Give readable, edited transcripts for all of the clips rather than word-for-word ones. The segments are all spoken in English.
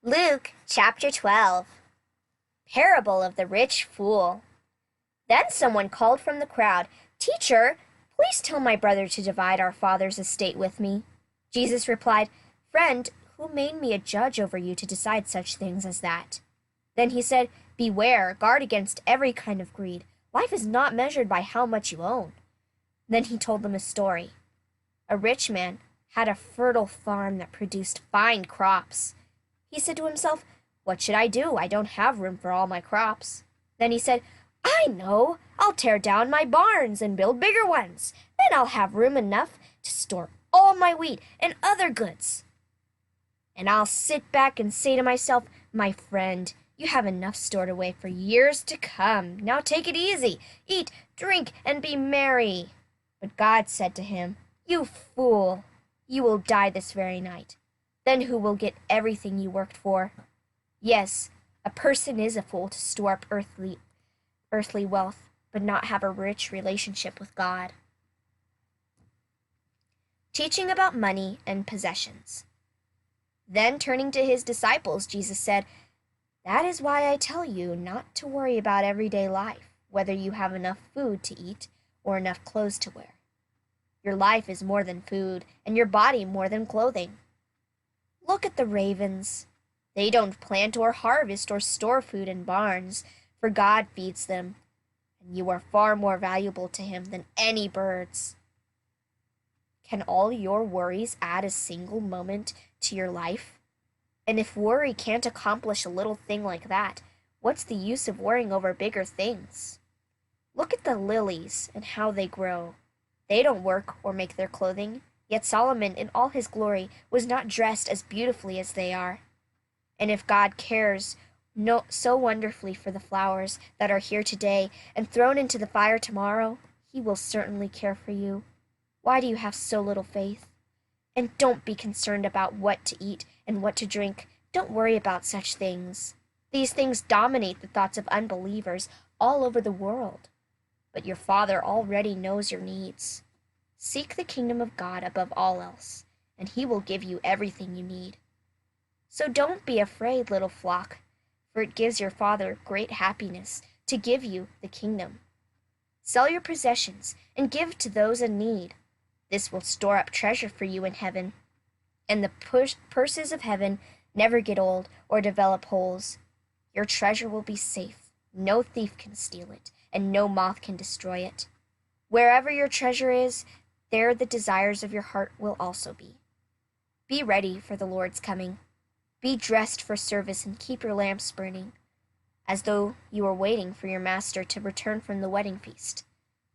Luke chapter 12. Parable of the Rich Fool. Then someone called from the crowd, "Teacher, please tell my brother to divide our father's estate with me." Jesus replied, "Friend, who made me a judge over you to decide such things as that?" Then he said, "Beware, guard against every kind of greed. Life is not measured by how much you own." Then he told them a story. A rich man had a fertile farm that produced fine crops. He said to himself, "What should I do? I don't have room for all my crops." Then he said, "I know! I'll tear down my barns and build bigger ones. Then I'll have room enough to store all my wheat and other goods. And I'll sit back and say to myself, 'My friend, you have enough stored away for years to come. Now take it easy. Eat, drink, and be merry.' But God said to him, 'You fool! You will die this very night. Then who will get everything you worked for?' Yes, a person is a fool to store up earthly wealth, but not have a rich relationship with God." Teaching about money and possessions. Then turning to his disciples, Jesus said, "That is why I tell you not to worry about everyday life, whether you have enough food to eat or enough clothes to wear. Your life is more than food, and your body more than clothing. Look at the ravens. They don't plant or harvest or store food in barns, for God feeds them, and you are far more valuable to Him than any birds. Can all your worries add a single moment to your life? And if worry can't accomplish a little thing like that, what's the use of worrying over bigger things? Look at the lilies and how they grow. They don't work or make their clothing, yet Solomon in all his glory was not dressed as beautifully as they are. And if God cares so wonderfully for the flowers that are here today and thrown into the fire tomorrow, He will certainly care for you. Why do you have so little faith? And don't be concerned about what to eat and what to drink. Don't worry about such things. These things dominate the thoughts of unbelievers all over the world. But your Father already knows your needs. Seek the kingdom of God above all else, and He will give you everything you need. So don't be afraid, little flock, for it gives your Father great happiness to give you the kingdom. Sell your possessions and give to those in need. This will store up treasure for you in heaven, and the purses of heaven never get old or develop holes. Your treasure will be safe. No thief can steal it, and no moth can destroy it. Wherever your treasure is, there the desires of your heart will also be. Be ready for the Lord's coming. Be dressed for service and keep your lamps burning, as though you were waiting for your master to return from the wedding feast.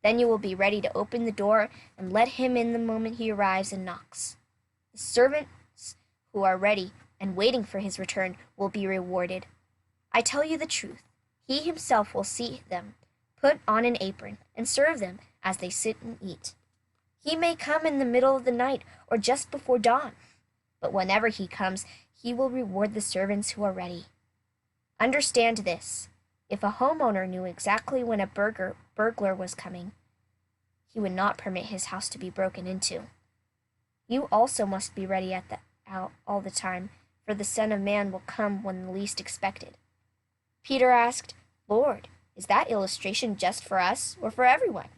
Then you will be ready to open the door and let him in the moment he arrives and knocks. The servants who are ready and waiting for his return will be rewarded. I tell you the truth, he himself will see them, put on an apron, and serve them as they sit and eat. He may come in the middle of the night or just before dawn, but whenever he comes, he will reward the servants who are ready. Understand this. If a homeowner knew exactly when a burglar was coming, he would not permit his house to be broken into. You also must be ready all the time, for the Son of Man will come when the least expected." Peter asked, "Lord, is that illustration just for us or for everyone?"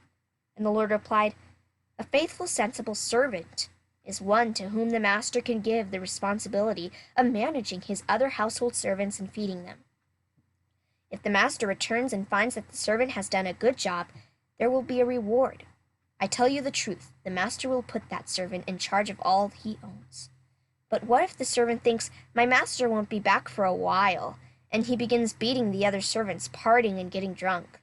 And the Lord replied, "A faithful, sensible servant is one to whom the master can give the responsibility of managing his other household servants and feeding them. If the master returns and finds that the servant has done a good job, there will be a reward. I tell you the truth, the master will put that servant in charge of all he owns. But what if the servant thinks, 'My master won't be back for a while,' and he begins beating the other servants, partying and getting drunk?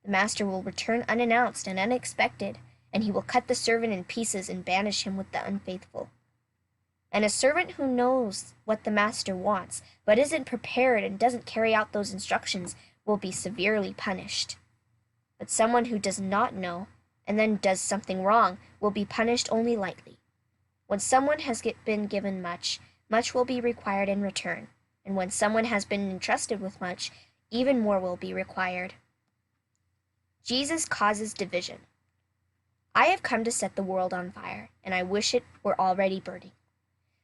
The master will return unannounced and unexpected, and he will cut the servant in pieces and banish him with the unfaithful. And a servant who knows what the master wants, but isn't prepared and doesn't carry out those instructions, will be severely punished. But someone who does not know and then does something wrong will be punished only lightly. When someone has been given much, much will be required in return, and when someone has been entrusted with much, even more will be required." Jesus causes division. I have come to set the world on fire, and I wish it were already burning.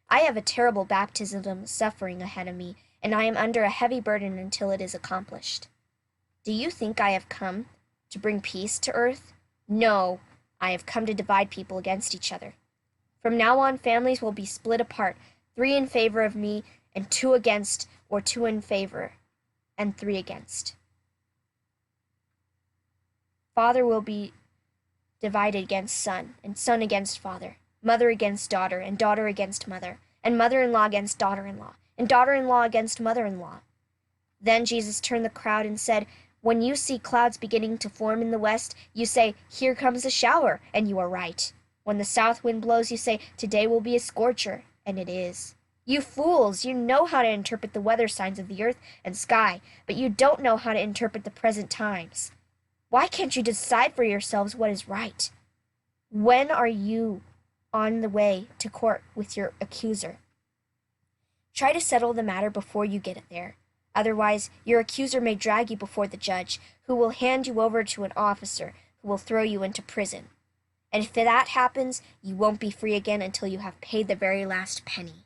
I have a terrible baptism of suffering ahead of me, and I am under a heavy burden until it is accomplished. Do you think I have come to bring peace to earth? No, I have come to divide people against each other. From now on, families will be split apart, 3 in favor of me, and 2 against, or 2 in favor, and 3 against. Father will be divided against son, and son against father, mother against daughter, and daughter against mother, and mother-in-law against daughter-in-law, and daughter-in-law against mother-in-law. Then Jesus turned the crowd and said, "When you see clouds beginning to form in the west, you say, 'Here comes a shower,' and you are right. When the south wind blows, you say, 'Today will be a scorcher,' and it is. You fools, you know how to interpret the weather signs of the earth and sky, but you don't know how to interpret the present times. Why can't you decide for yourselves what is right? When are you on the way to court with your accuser? Try to settle the matter before you get there. Otherwise, your accuser may drag you before the judge, who will hand you over to an officer who will throw you into prison. And if that happens, you won't be free again until you have paid the very last penny."